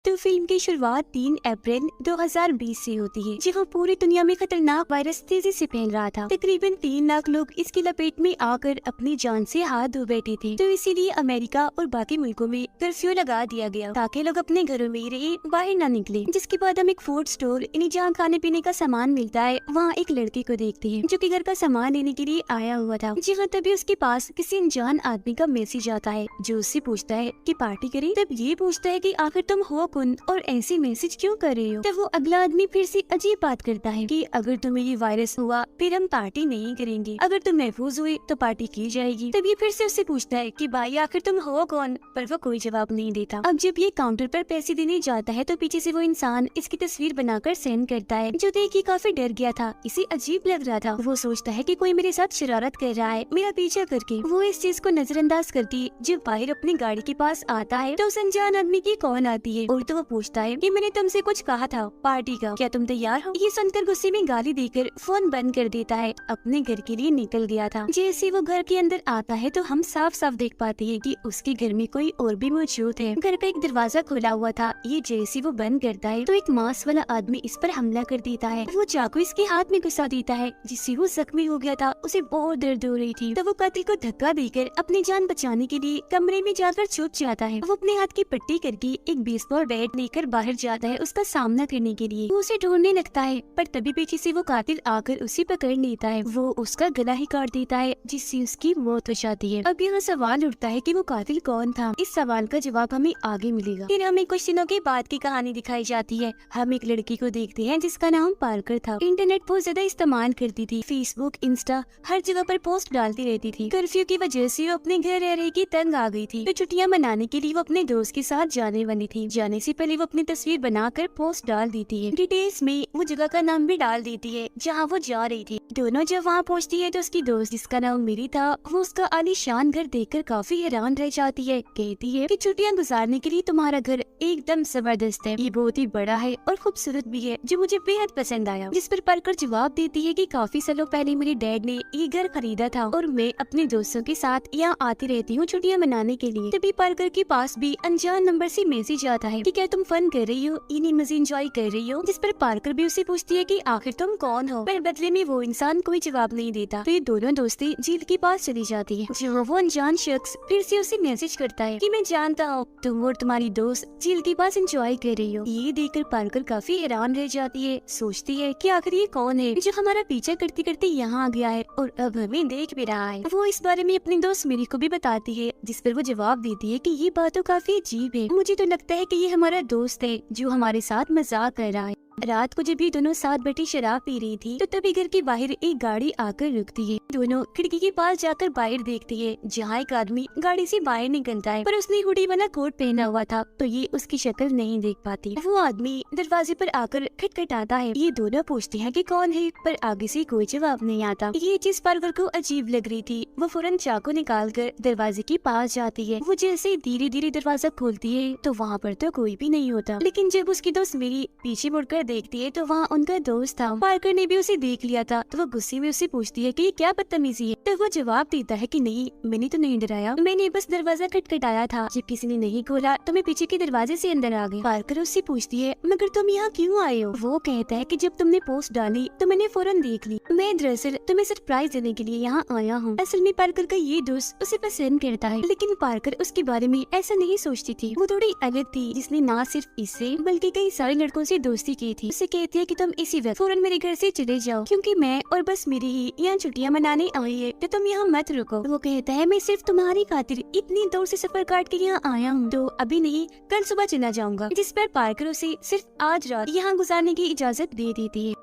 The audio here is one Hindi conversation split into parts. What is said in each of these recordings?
तो फिल्म की शुरुआत 3 अप्रैल 2020 से होती है, जहाँ पूरी दुनिया में खतरनाक वायरस तेजी से फैल रहा था। तकरीबन 3 लाख लोग इसकी लपेट में आकर अपनी जान से हाथ धो बैठे थे। तो इसीलिए अमेरिका और बाकी मुल्कों में कर्फ्यू लगा दिया गया ताकि लोग अपने घरों में ही रहे, बाहर न निकले। जिसके बाद हम एक फूड स्टोर यानी जहाँ खाने पीने का सामान मिलता है, वहाँ एक लड़की को देखते हैं जो कि घर का सामान लेने के लिए आया हुआ था। जी हाँ, तभी उसके पास किसी अनजान आदमी का मैसेज आता है जो उससे पूछता है कि पार्टी करें। तब ये पूछता है कि आखिर तुम हो कौन और ऐसी मैसेज क्यों कर रहे हो। तब वो अगला आदमी फिर से अजीब बात करता है कि अगर तुम्हें ये वायरस हुआ फिर हम पार्टी नहीं करेंगे, अगर तुम महफूज हुए तो पार्टी की जाएगी। तब ये फिर से उससे पूछता है कि भाई आखिर तुम हो कौन, पर वो कोई जवाब नहीं देता। अब जब ये काउंटर पर पैसे देने जाता है तो पीछे से वो इंसान इसकी तस्वीर बनाकर सेंड करता है, जो देख के काफी डर गया था, इसे अजीब लग रहा था। वो सोचता है कि कोई मेरे साथ शरारत कर रहा है मेरा पीछा करके। वो इस चीज को नजरअंदाज करती जब बाहर अपनी गाड़ी के पास आता है तो उस अनजान आदमी की कॉल आती है और तो वो पूछता है कि मैंने तुमसे कुछ कहा था पार्टी का, क्या तुम तैयार हो। ये सुनकर गुस्से में गाली देकर फोन बंद कर देता है, अपने घर के लिए निकल गया था। जैसे वो घर के अंदर आता है तो हम साफ साफ देख पाते हैं कि उसके घर में कोई और भी मौजूद है। घर का एक दरवाजा खुला हुआ था, ये जैसे वो बंद करता है तो एक मांस वाला आदमी इस पर हमला कर देता है। वो चाकू इसके हाथ में घुसा देता है, जिससे वो जख्मी हो गया था, उसे बहुत दर्द हो रही थी। तो वो कातिल को धक्का देकर अपनी जान बचाने के लिए कमरे में जाकर छुप जाता है। वो अपने हाथ की पट्टी करके एक बेसबॉल बैट लेकर बाहर जाता है उसका सामना करने के लिए। वो उसे ढूंढने लगता है, पर तभी पीछे से वो कातिल आकर उसे पकड़ लेता है। वो उसका गला ही काट देता है, जिससे उसकी मौत हो जाती है। अब यहाँ सवाल उठता है कि वो कातिल कौन था। इस सवाल का जवाब हमें आगे मिलेगा। फिर हमें कुछ दिनों के बाद की कहानी दिखाई जाती है। हम एक लड़की को देखते हैं जिसका नाम पार्कर था। इंटरनेट बहुत ज्यादा इस्तेमाल करती थी, फेसबुक, इंस्टा, हर जगह पर पोस्ट डालती रहती थी। कर्फ्यू की वजह से वो अपने घर रह की तंग आ गई थी, तो छुट्टियां मनाने के लिए वो अपने दोस्त के साथ जाने वाली थी। जाने से पहले वो अपनी तस्वीर बनाकर पोस्ट डाल देती है। डिटेल्स में वो जगह का नाम भी डाल देती है जहाँ वो जा रही थी। दोनों जब वहाँ पहुँचती है तो उसकी दोस्त जिसका नाम मेरी था, वो उसका आलीशान घर देखकर काफी हैरान रह जाती है। कहती है कि छुट्टियाँ गुजारने के लिए तुम्हारा घर एकदम जबरदस्त है, ये बहुत ही बड़ा है और खूबसूरत भी है, जो मुझे बेहद पसंद आया। जिस पर पार्कर जवाब देती है कि काफी सालों पहले मेरे डैड ने ये घर खरीदा था और मैं अपने दोस्तों के साथ यहाँ आती रहती हूँ छुट्टियाँ मनाने के लिए। तभी पार्कर के पास भी अनजान नंबर से मैसेज आता है कि क्या तुम फन कर रही हो, इन्हीं मजे एंजॉय कर रही हो। जिस पर पार्कर भी उसे पूछती है कि आखिर तुम कौन हो, पर बदले में वो इंसान कोई जवाब नहीं देता। तो ये दोनों दोस्ती झील के पास चली जाती है, जहाँ वो अनजान शख्स फिर से उसे मैसेज करता है कि मैं जानता हूँ तुम और तुम्हारी दोस्त झील के पास एंजॉय कर रही हो। ये देखकर पार्कर काफी हैरान रह जाती है, सोचती है कि आखिर ये कौन है जो हमारा पीछा करते करते यहाँ आ गया है और अब हमें देख भी रहा है। वो इस बारे में अपनी दोस्त मेरी को भी बताती है, जिस पर वो जवाब देती है कि ये बात तो काफी अजीब है, मुझे तो लगता है कि ये हमारा दोस्त है जो हमारे साथ मजाक कर रहा है। रात को जब ये दोनों साथ बैठी शराब पी रही थी तो तभी घर के बाहर एक गाड़ी आकर रुकती है। दोनों खिड़की के पास जाकर बाहर देखती है, जहाँ एक आदमी गाड़ी से बाहर निकलता है, पर उसने हुडी वाला कोट पहना हुआ था तो ये उसकी शक्ल नहीं देख पाती। वो आदमी दरवाजे पर आकर खटखटाता है। ये दोनों पूछते हैं कि कौन है, पर आगे से कोई जवाब नहीं आता। ये चीज पार्कर को अजीब लग रही थी। वो फौरन चाकू निकाल कर दरवाजे के पास जाती है। वो जैसे धीरे धीरे दरवाजा खोलती है तो वहाँ पर तो कोई भी नहीं होता, लेकिन जब उसकी दोस्त मेरी पीछे मुड़कर देखती है तो वहाँ उनका दोस्त था। पार्कर ने भी उसे देख लिया था, तो वो गुस्से में उससे पूछती है कि ये क्या बदतमीजी है। तो वो जवाब देता है कि नहीं, मैंने तो नहीं डराया, मैंने बस दरवाजा खटखटाया था, जब किसी ने नहीं खोला तो मैं पीछे के दरवाजे से अंदर आ गई। पार्कर उससे पूछती है मगर तुम यहाँ क्यों आए हो। वो कहता है कि जब तुमने पोस्ट डाली तो मैंने फौरन देख ली, मैं दरअसल तुम्हें सरप्राइज देने के लिए यहाँ आया हूँ। असल में पार्कर का ये दोस्त उसे पसंद करता है, लेकिन पार्कर उसके बारे में ऐसा नहीं सोचती थी। वो थोड़ी अलग थी, जिसने न सिर्फ इससे बल्कि कई सारे लड़कों से दोस्ती की थी। उसे कहती है कि तुम इसी वक्त फौरन मेरे घर से चले जाओ, क्योंकि मैं और बस मेरी ही यहाँ छुट्टियाँ मनाने आई है, तो तुम यहाँ मत रुको। वो कहता है मैं सिर्फ तुम्हारी खातिर इतनी दूर से सफर काट के यहाँ आया हूँ, तो अभी नहीं कल सुबह चला जाऊंगा। जिस पर पार्कर उसे सिर्फ आज रात यहाँ गुजारने की इजाजत दे देती है।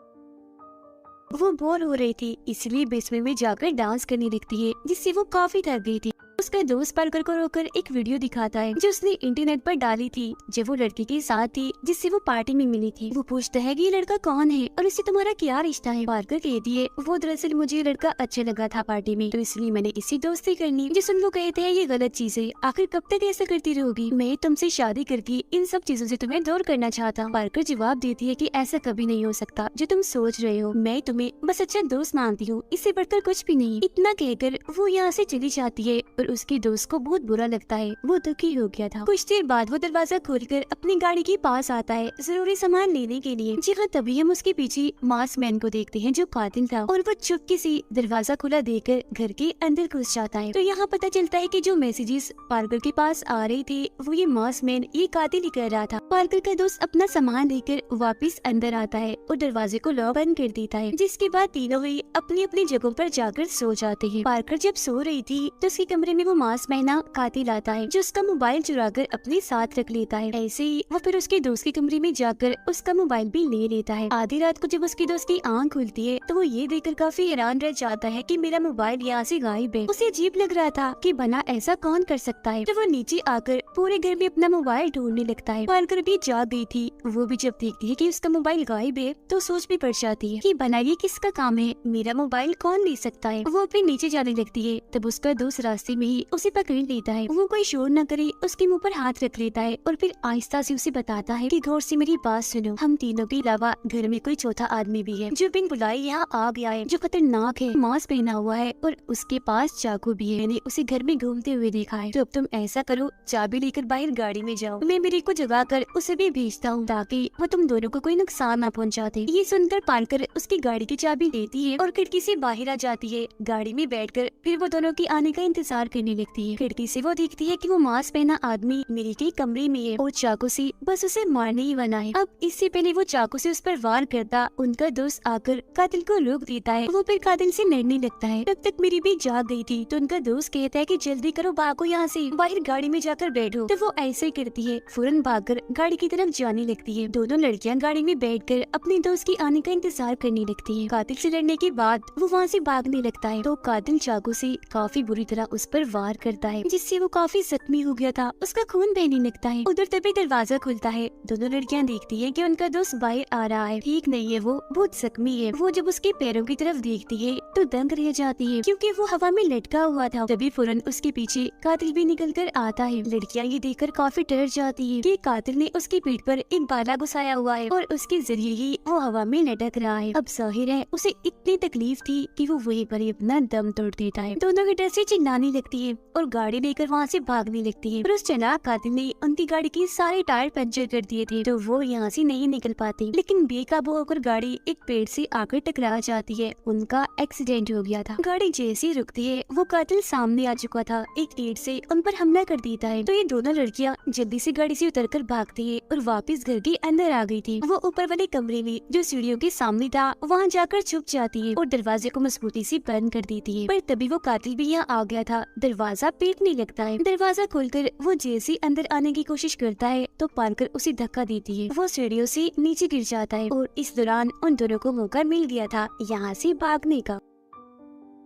वो बोर हो रही थी, इसलिए बेसमेंट में जाकर डांस करने लगती है, जिससे वो काफी थक गई थी। उसका दोस्त पार्कर को रोकर एक वीडियो दिखाता है जो उसने इंटरनेट पर डाली थी, जब वो लड़की के साथ थी जिससे वो पार्टी में मिली थी। वो पूछता है कि ये लड़का कौन है और इससे तुम्हारा क्या रिश्ता है। पार्कर कहती है वो दरअसल मुझे ये लड़का अच्छा लगा था पार्टी में, तो इसलिए मैंने इससे दोस्ती करनी। जिसमें वो कहते हैं ये गलत चीज है, आखिर कब तक ऐसा करती रहोगी, मैं तुमसे शादी करके इन सब चीजों से तुम्हें दूर करना चाहता हूँ। पार्कर जवाब देती है कि ऐसा कभी नहीं हो सकता जो तुम सोच रहे हो, मैं तुम्हें बस अच्छा दोस्त मानती हूँ, इससे बढ़कर कुछ भी नहीं। इतना कहकर वो यहाँ से चली जाती है और उसके दोस्त को बहुत बुरा लगता है। वो दुखी हो गया था। कुछ देर बाद वो दरवाजा खोलकर अपनी गाड़ी के पास आता है जरूरी सामान लेने के लिए। जी हाँ, तभी हम उसके पीछे मास्क मैन को देखते हैं जो कातिल था, और वो चुपके से दरवाजा खुला देकर घर के अंदर घुस जाता है। तो यहाँ पता चलता है कि जो मैसेजेस पार्कर के पास आ रहे थे वो ये मास्क मैन ये कातिल ही कर रहा था। पार्कर का दोस्त अपना सामान लेकर वापस अंदर आता है और दरवाजे को लॉक बंद कर देता है, जिसके बाद तीनों ही अपनी अपनी जगहों पर जाकर सो जाते हैं। पार्कर जब सो रही थी तो उसके कमरे में वो मास्क मैना कातिल आता है जो उसका मोबाइल चुराकर अपने साथ रख लेता है। ऐसे ही वो फिर उसके दोस्त के कमरे में जाकर उसका मोबाइल भी ले लेता है। आधी रात को जब उसके दोस्त की आंख खुलती है तो वो ये देखकर काफी हैरान रह जाता है कि मेरा मोबाइल यहाँ से गायब है। उसे अजीब लग रहा था कि भला ऐसा कौन कर सकता है। तो वो नीचे आकर पूरे घर में अपना मोबाइल ढूंढने लगता है। पार्कर भी जाग गई थी। वो भी जब देखती है कि उसका मोबाइल गायब है तो सोच भी पड़ जाती है कि भला ये किसका काम है, मेरा मोबाइल कौन ले सकता है। वो फिर नीचे जाने लगती है। तब उसका दोस्त रास्ते में ही उसे पकड़ लेता है। वो कोई शोर न करे उसके मुंह पर हाथ रख लेता है और फिर आहिस्ता से उसे बताता है कि गौर से मेरी बात सुनो, हम तीनों के अलावा घर में कोई चौथा आदमी भी है जो बिन बुलाए यहाँ आ गया है, जो खतरनाक है, मास्क पहना हुआ है और उसके पास चाकू भी है। मैंने उसे घर में घूमते हुए देखा है। तो अब तुम ऐसा करो, चाबी लेकर बाहर गाड़ी में जाओ, मैं मेरी को जगा कर उसे भी भेजता हूँ ताकि वो तुम दोनों को कोई नुकसान न पहुँचाते। ये सुनकर पार्कर उसकी गाड़ी की चाबी लेती है और खिड़की से बाहर आ जाती है। गाड़ी में बैठकर फिर वो दोनों की आने का इंतजार करने लगती है। खिड़की से वो देखती है कि वो मास्क पहना आदमी मेरी के कमरे में है और चाकू से बस उसे मारने ही वाला है। अब इससे पहले वो चाकू से उस पर वार करता उनका दोस्त आकर कातिल को रोक देता है। वो फिर कातिल से लड़ने लगता है। तब तक मेरी भी जाग गई थी तो उनका दोस्त कहता है कि जल्दी करो, भागो यहाँ से, बाहर गाड़ी में जाकर बैठो। तो वो ऐसे ही करती है, फौरन भागकर गाड़ी की तरफ जाने लगती है। दोनों लड़कियां गाड़ी में बैठकर अपने दोस्त की आने का इंतजार करने लगती है। कातिल से लड़ने के बाद वो वहाँ से भागने लगता है तो कातिल चाकू से काफी बुरी तरह उस पर वार करता है, जिससे वो काफी जख्मी हो गया था। उसका खून बहने लगता है। उधर तभी दरवाजा खुलता है। दोनों लड़कियां देखती है कि उनका दोस्त बाहर आ रहा है। ठीक नहीं है, वो बहुत जख्मी है। वो जब उसके पैरों की तरफ देखती है तो दंग रह जाती है क्योंकि वो हवा में लटका हुआ था। तभी फौरन उसके पीछे कातिल भी निकल कर आता है। लड़कियां ये देखकर काफी डर जाती है कि कातिल ने उसकी पीठ पर एक भाला घुसाया हुआ है और उसके जरिए ही वो हवा में लटक रहा है। अब जाहिर है उसे इतनी तकलीफ थी कि वो वहीं पर ही अपना दम तोड़ देता है। दोनों की डर से चिल्लाने लगती है और गाड़ी लेकर वहाँ से भागने लगती है। पर उस चालाक कातिल ने उनकी गाड़ी के सारे टायर पंचर कर दिए थे तो वो यहाँ से नहीं निकल पाती। लेकिन बेकाबू होकर गाड़ी एक पेड़ से आकर टकरा जाती है। उनका एक्सीडेंट हो गया था। गाड़ी जैसे ही रुकती है वो कातिल सामने आ चुका था। एक ईंट से उन पर हमला कर देता है। तो ये दोनों लड़कियां जल्दी से गाड़ी से उतरकर भागती है और वापस घर के अंदर आ गई थी। वो ऊपर वाले कमरे में जो सीढ़ियों के सामने था वहाँ जाकर छुप जाती है और दरवाजे को मजबूती से बंद कर देती है। पर तभी वो कातिल भी यहाँ आ गया था। दरवाजा पीटने लगता है। दरवाजा खोलकर वो जैसे अंदर आने की कोशिश करता है तो पार्कर उसे धक्का देती है। वो सीढ़ियों से नीचे गिर जाता है और इस दौरान उन दोनों को मौका मिल गया था यहाँ से भागने का।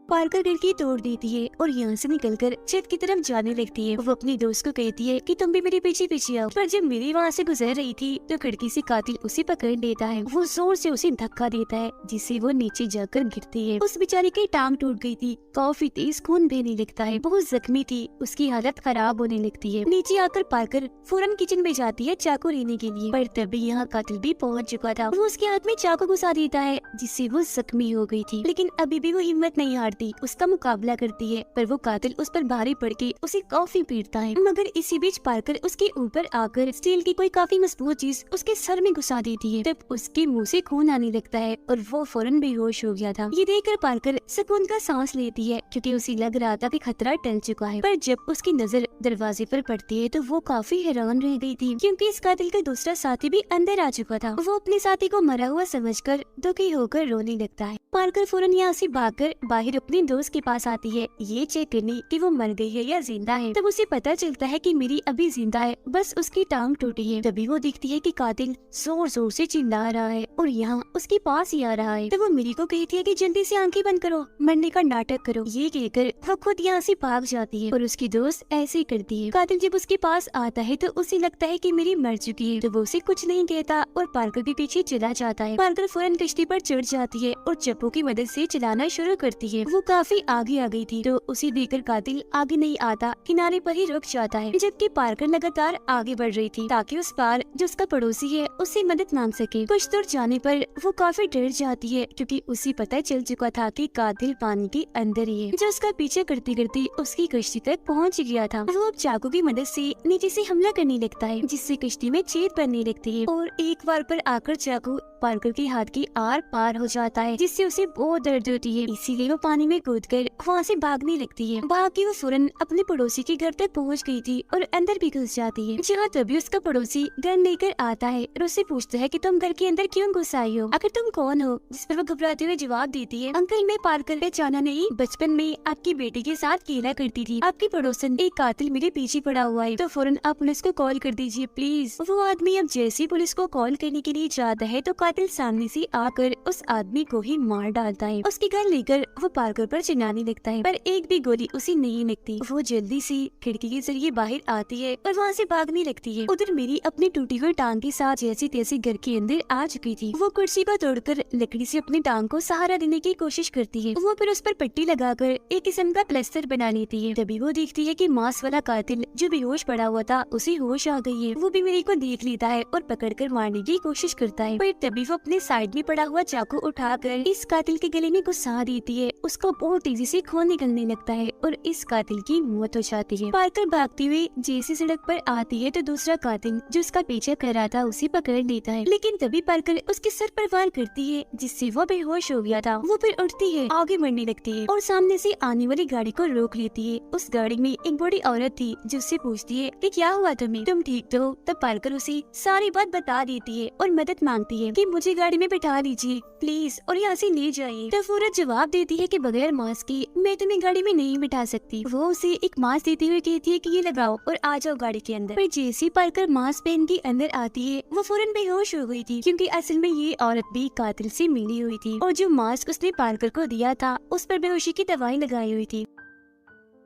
पार्कर खिड़की तोड़ देती है और यहाँ से निकलकर छत की तरफ जाने लगती है। वो अपनी दोस्त को कहती है कि तुम भी मेरे पीछे पीछे आओ। पर जब मेरी वहाँ से गुजर रही थी तो खिड़की से कातिल उसे पकड़ लेता है। वो जोर से उसे धक्का देता है जिससे वो नीचे जाकर गिरती है। उस बेचारी की टांग टूट गई थी। काफी तेज खून बहने लगता है। बहुत जख्मी थी। उसकी हालत खराब होने लगती है। नीचे आकर पार्कर फौरन किचन में जाती है चाकू लेने के लिए। पर तभी यहाँ कातिल भी पहुँच चुका था। वो उसके हाथ में चाकू घुसा देता है जिससे वो जख्मी हो गई थी। लेकिन अभी भी वो हिम्मत नहीं हारती, उसका मुकाबला करती है। पर वो कातिल उस पर भारी पड़ के उसे काफी पीटता है। मगर इसी बीच पार्कर उसके ऊपर आकर स्टील की कोई काफी मजबूत चीज उसके सर में घुसा देती है। तब उसके मुंह से खून आने लगता है और वो फौरन बेहोश हो गया था। ये देखकर पार्कर सुकून का सांस लेती है क्योंकि उसे लग रहा था कि खतरा टल चुका है। पर जब उसकी नजर दरवाजे पर पड़ती है तो वो काफी हैरान रह गई थी क्योंकि इस कातिल का दूसरा साथी भी अंदर आ चुका था। वो अपने साथी को मरा हुआ समझकर दुखी होकर रोने लगता है। पार्कर फौरन यहाँ से भागकर बाहर अपने दोस्त के पास आती है ये चेक करने कि वो मर गई है या जिंदा है। तब उसे पता चलता है कि मेरी अभी जिंदा है, बस उसकी टांग टूटी है। तभी वो देखती है कि कातिल जोर जोर से चिल्ला रहा है और यहाँ उसके पास ही आ रहा है। तब वो मेरी को कहती है कि जल्दी से आंखें बंद करो, मरने का नाटक करो। ये कहकर वो खुद यहाँ से भाग जाती है और उसकी दोस्त ऐसे ही करती है। कातिल जब उसके पास आता है तो उसे लगता है कि मेरी मर चुकी है तो वो उसे कुछ नहीं कहता और पार्कर के पीछे चला जाता है। पार्कर फौरन कश्ती पर चढ़ जाती है और चप्पू की मदद से चलाना शुरू करती है। वो काफी आगे आ गई थी, तो उसे देखकर कातिल आगे नहीं आता, किनारे पर ही रुक जाता है, जबकि पार्कर लगातार आगे बढ़ रही थी ताकि उस पार जो उसका पड़ोसी है उससे मदद मांग सके। कुछ दूर जाने पर वो काफी डर जाती है, क्योंकि उसे पता चल चुका था कि कातिल पानी के अंदर ही है, जो उसका पीछे करते करते उसकी कश्ती तक पहुंच गया था। वो अब चाकू की मदद से नीचे से हमला करने लगता है, जिससे कश्ती में छेद पड़ने लगती है और एक बार पर आकर चाकू पार्कर के हाथ की आर पार हो जाता है, जिससे उसे बहुत दर्द होती है। इसीलिए वो पानी में कूदकर वहाँ से भागने लगती है। भाग के वो फौरन अपने पड़ोसी के घर तक पहुँच गई थी और अंदर भी घुस जाती है, जहाँ तभी उसका पड़ोसी गन लेकर आता है और उससे पूछता है कि तुम घर के अंदर क्यों घुस आई हो, आखिर तुम कौन हो। जिस पर वो घबराते हुए जवाब देती है, अंकल मैं पार्कर पहचाना नहीं, बचपन में आपकी बेटी के साथ खेला करती थी, आपकी पड़ोसन एक कातिल मेरे पीछे पड़ा हुआ है, तो फौरन आप पुलिस को कॉल कर दीजिए प्लीज। वो आदमी अब जैसे पुलिस को कॉल करने के लिए जाता है तो कातिल सामने से आकर उस आदमी को ही मार डालता है। उसकी गन लेकर वो पार्कर पर चिल्लाने लगता है, पर एक भी गोली उसे नहीं लगती। वो जल्दी से खिड़की के जरिए बाहर आती है और वहाँ से भागने लगती है। उधर मेरी अपनी टूटी हुई टांग के साथ जैसे तैसे घर के अंदर आ चुकी थी। वो कुर्सी को तोड़कर लकड़ी से अपनी टांग को सहारा देने की कोशिश करती है। वो फिर उस पर पट्टी लगाकर एक किस्म का प्लास्टर बना लेती है। तभी वो देखती है कि मांस वाला कातिल जो बेहोश पड़ा हुआ था उसे होश आ गई है। वो भी मेरी को देख लेता है और पकड़कर मारने की कोशिश करता है, पर तभी वो अपने साइड में पड़ा हुआ चाकू उठाकर इस कातिल के गले में घुसा देती है। उसको बहुत तेजी से खून निकलने लगता है और इस कातिल की मौत हो जाती है। पार्कर भागती हुई जैसी सड़क पर आती है तो दूसरा कातिल जो उसका पीछा कर रहा था उसे पकड़ लेता है, लेकिन तभी पार्कर उसके सर पर वार करती है, जिससे वो बेहोश हो गया था। वो फिर उठती है, आगे बढ़ने लगती है और सामने से आने वाली गाड़ी को रोक लेती है। उस गाड़ी में एक बड़ी औरत थी जो उससे पूछती है कि क्या हुआ तुम्हें, तुम ठीक तो हो। तब पार्कर उसे सारी बात बता देती है और मदद मांगती है कि मुझे गाड़ी में बैठा लीजिए प्लीज और यहाँ से ले जाइए। तब औरत जवाब देती है कि बगैर मास्क के मैं तुम्हें गाड़ी में नहीं बिठा सकती। वो उसे एक मास्क देते हुए कहती है कि ये लगाओ और आ जाओ गाड़ी के अंदर। पर जैसे पार्कर मास्क पहन के अंदर आती है वो फौरन बेहोश हो गई थी, क्योंकि असल में ये औरत भी कातिल से मिली हुई थी और जो मास्क उसने पार्कर को दिया था उस पर बेहोशी की दवाई लगाई हुई थी।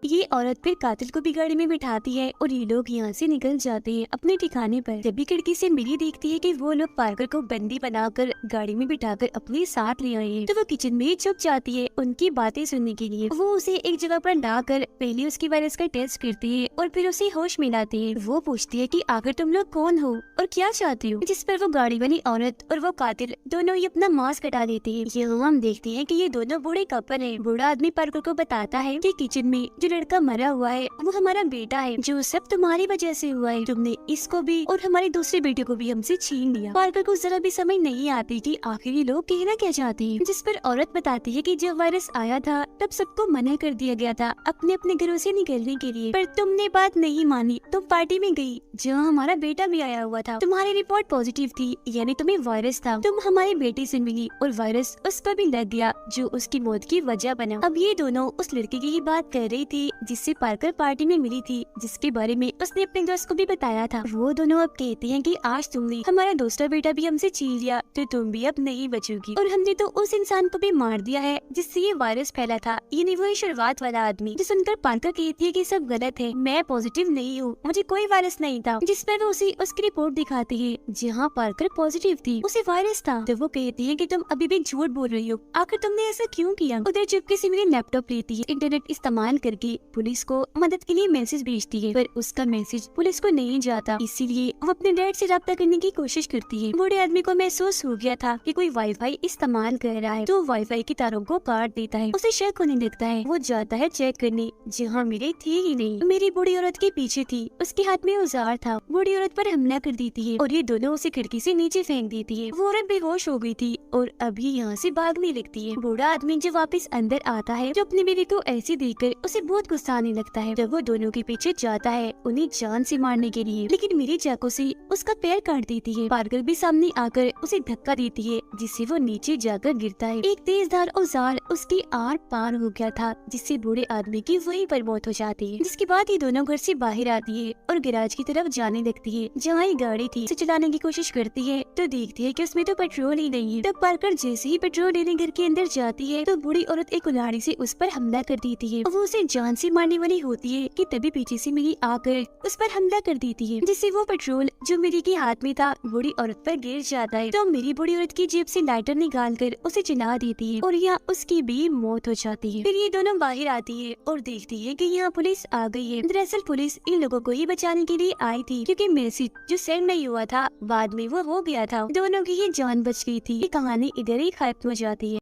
ये औरत फिर कातिल को भी गाड़ी में बिठाती है और ये लोग यहाँ से निकल जाते हैं अपने ठिकाने पर। तभी खिड़की से मिली देखती है कि वो लोग पार्कर को बंदी बनाकर गाड़ी में बिठाकर अपने साथ ले आए हैं, तो वो किचन में छुप जाती है उनकी बातें सुनने के लिए। वो उसे एक जगह पर लाकर पहले उसकी वायरस का टेस्ट करती है और फिर उसे होश में लाती है। वो पूछती है कि आखिर तुम लोग कौन हो और क्या चाहती हो, जिस पर वो गाड़ी वाली औरत और वो कातिल दोनों ही अपना मास्क हटा देते हैं। ये हम देखते हैं कि ये दोनों बूढ़े कपल है। बूढ़ा आदमी पार्कर को बताता है कि किचन में जो लड़का मरा हुआ है वो हमारा बेटा है, जो सब तुम्हारी वजह से हुआ है। तुमने इसको भी और हमारे दूसरे बेटे को भी हमसे छीन लिया। पार्कर को जरा भी समझ नहीं आती कि आखिर ये लोग कहना क्या चाहते हैं। जिस पर औरत बताती है कि जब वायरस आया था तब सबको मना कर दिया गया था अपने अपने घरों से निकलने के लिए, पर तुमने बात नहीं मानी। तुम पार्टी में गई जहाँ हमारा बेटा भी आया हुआ था। तुम्हारी रिपोर्ट पॉजिटिव थी, यानी तुम्हें वायरस था। तुम हमारे बेटे से मिली और वायरस उसको भी लग गया, जो उसकी मौत की वजह बना। अब ये दोनों उस लड़के की ही बात कर रही थी जिससे पार्कर पार्टी में मिली थी, जिसके बारे में उसने अपने दोस्त को भी बताया था। वो दोनों अब कहते हैं कि आज तुमने हमारा दूसरा बेटा भी हमसे छीन लिया तो तुम भी अब नहीं बचोगी, और हमने तो उस इंसान को भी मार दिया है जिससे ये वायरस फैला था, यानी वही शुरुआत वाला आदमी। जो सुनकर पार्कर कहती है कि सब गलत है, मैं पॉजिटिव नहीं हूँ, मुझे कोई वायरस नहीं था। जिस पर वो उसे उसकी रिपोर्ट दिखाती है जहाँ पार्कर पॉजिटिव थी, उसे वायरस था। तो वो कहती है कि तुम अभी भी झूठ बोल रही हो, आखिर तुमने ऐसा क्यों किया। उधर चुपके से मेरे लैपटॉप लेती है, इंटरनेट इस्तेमाल करके पुलिस को मदद के लिए मैसेज भेजती है, पर उसका मैसेज पुलिस को नहीं जाता। इसीलिए वो अपने डैड से राब्ता करने की कोशिश करती है। बूढ़े आदमी को महसूस हो गया था कि कोई वाईफाई इस्तेमाल कर रहा है, तो वाईफाई की तारों को काट देता है। उसे शक होने लगता है। वो जाता है चेक करने, जहाँ मेरे थी ही नहीं, मेरी बूढ़ी औरत के पीछे थी। उसके हाथ में औजार था। बूढ़ी औरत पर हमला कर देती है और ये दोनों उसे खिड़की से नीचे फेंक देती है। वो औरत बेहोश हो गई थी और अभी यहाँ से भागने लगती है। बूढ़ा आदमी जब वापस अंदर आता है तो अपनी बीवी को ऐसे देखकर उसे बहुत गुस्सा आने लगता है। जब वो दोनों के पीछे जाता है उन्हें जान से मारने के लिए, लेकिन मेरी चाकू से उसका पैर काट देती है। पार्कर भी सामने आकर उसे धक्का देती है, जिससे वो नीचे जाकर गिरता है। एक तेजधार औजार उसकी आर पार हो गया था, जिससे बूढ़े आदमी की वहीं पर मौत हो जाती है। जिसके बाद ये दोनों घर से बाहर आती है और गैराज की तरफ जाने लगती है, जहाँ ये गाड़ी थी। उसे चलाने की कोशिश करती है तो देखती है कि उसमें तो पेट्रोल ही नहीं है। तब पार्कर जैसे ही पेट्रोल लेने घर के अंदर जाती है तो बूढ़ी औरत एक कुल्हाड़ी से उस पर हमला कर देती है। वो उसे जान जान से मारने वाली होती है कि तभी पीछे से मेरी आकर उस पर हमला कर देती है, जिससे वो पेट्रोल जो मेरी के हाथ में था बूढ़ी औरत पर गिर जाता है। तो मेरी बूढ़ी औरत की जेब से लाइटर निकाल कर उसे जला देती है और यहाँ उसकी भी मौत हो जाती है। फिर ये दोनों बाहर आती है और देखती है कि यहाँ पुलिस आ गई है। दरअसल पुलिस इन लोगों को ही बचाने के लिए आई थी, क्योंकि मैसेज जो सेंड नहीं हुआ था बाद में वो हो गया था। दोनों की ही जान बच गई थी। ये कहानी इधर ही खत्म हो जाती है।